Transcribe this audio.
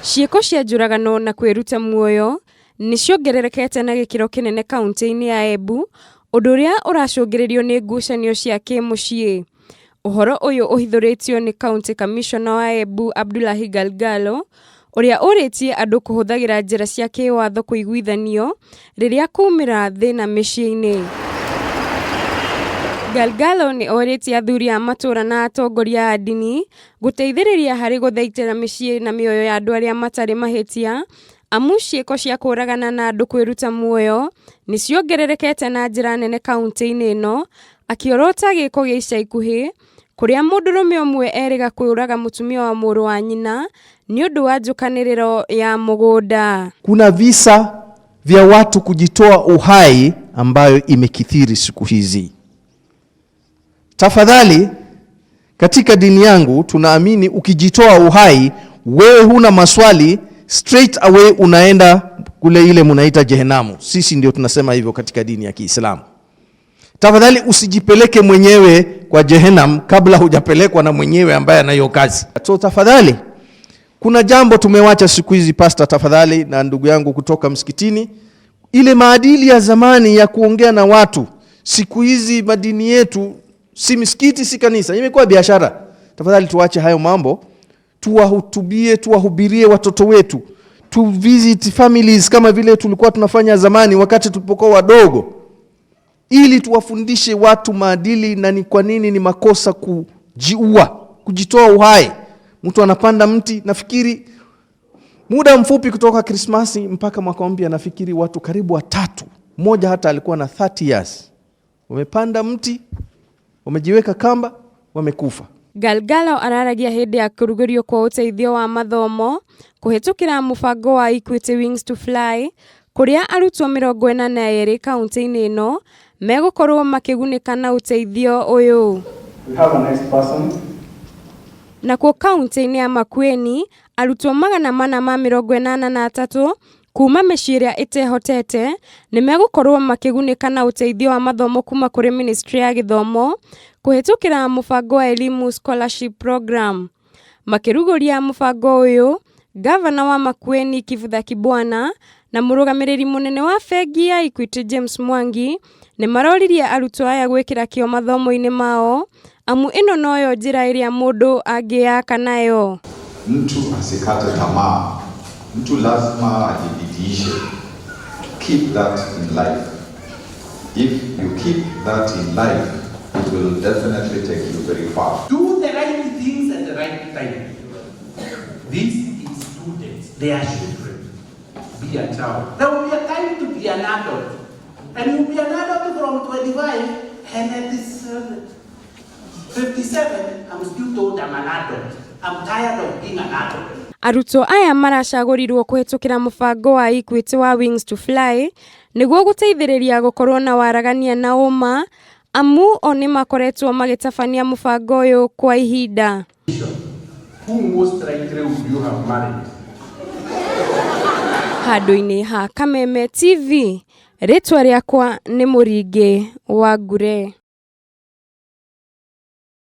Ciĩko cia njũragano na kwĩruta muoyo nĩciongererekete na gĩkĩro kĩnene kaunti-inĩ ya Embu, ũndũ ũrĩa ũracũngĩrĩrio nĩ ngucanio cia kĩmũciĩ. Ũhoro ũyũ ũhithũrĩtio nĩ County Commissioner wa Embu Abdullahi Galgalo, ũrĩa ũrĩtie andũ kũhũthagĩra njĩra cia kĩwatho kũiguithanio rĩrĩa kumĩra thĩna mĩciĩ-inĩ. Galgalo nĩ orĩtie athuri a matũra na atongoria a ndini gũteithĩrĩria harĩ gũthaitĩra mĩciĩ na mĩoyo ya andũ arĩa matarĩ mahĩtia, amu ciĩko cia kũragana na andũ kwĩruta muoyo nĩciongererekete na njĩra nene kaunti-inĩ ĩno, akĩorota gĩko gĩa ica ikuhĩ kũrĩa mũndũrũme ũmwe erĩga kũraga mũtumia wa mũrũ wa nyina nĩ ũndũ wa njũkanĩrĩro ya mũgũnda. Kuna visa vya watu kujitoa uhai ambayo imekithiri siku hizi. Tafadhali, katika dini yangu tunaamini ukijitoa uhai wewe huna maswali, straight away unaenda kule ile munaita jehenamu. Sisi ndio tunasema hivyo katika dini ya Kiislamu. Tafadhali usijipeleke mwenyewe kwa jehenam kabla hujapelekwa na mwenyewe ambaye anayo kazi. So tafadhali, kuna jambo tumewacha siku hizi pastor, tafadhali na ndugu yangu kutoka msikitini, ile maadili ya zamani ya kuongea na watu. Siku hizi madini yetu si misikiti si kanisa, imekuwa biashara. Tafadhali tuache hayo mambo, tuwahutubie, tuwahubirie watoto wetu, tu visit families kama vile tulikuwa tunafanya zamani wakati tulipokuwa wadogo, ili tuwafundishe watu maadili na ni kwa nini ni makosa kujiua, kujitoa uhai. Mtu anapanda mti, nafikiri muda mfupi kutoka Krismasi mpaka mwaka mpya, nafikiri watu karibu 3, mmoja hata alikuwa na 30 years, wamepanda mti, wamejiweka kamba, wamekufa. Galgalo araragia hĩndĩ ya kũrugũrio kwa ũteithio wa mathomo kũhetũkĩra mũbango wa Equity Wings to Fly, kũrĩa arutwo 42 kaunti-inĩ ĩno megũkorwo makĩgunĩka na ũteithio ũyũ. We have a next person. Nakuo kaunti-inĩ ya Makueni, arutwo 483 kuma mĩciĩ ĩrĩa ĩtehotete nĩmegũkorwo makĩgunĩka na ũteithio wa mathomo kuma kũrĩ Ministry ya Gĩthomo kũhetũkĩra mũbango wa Elimu Scholarship Program. Makĩrugũria mũbango ũyũ, Gavana wa Makueni Kivutha Kibwana na mũrũgamĩrĩri mũnene wa bengi ya Equity James Mwangi nĩmaroririe arutwo aya gwĩkĩra kĩo mathomo-inĩ mao, amu ĩno noyo njĩra ĩrĩa mũndũ angĩyaka nayo. Mtu asikate tamaa, mtu lazima ajibidiishe. Keep that in life. If you keep that in life, it will definitely take you very far. Do the right things at the right time. This is students, they are children. Be a child. There will be a time to be an adult. And you'll be an adult from 25, and at this 57, I'm still told I'm an adult. I'm tired of being an adult. Arutwo aya maracagũrirwo kũhetũkĩra mũbango wa Equity wa Wings to Fly nĩguo gũteithĩrĩria gũkorwo na waragania na ũma, amu o nĩmakoretwo magĩtabania mũbango ũyũ kwa ihinda. Who most likely would you have married? Handũ-inĩ ha Kameme TV, rĩtwa rĩakwa nĩ Mũringi wa Ngure.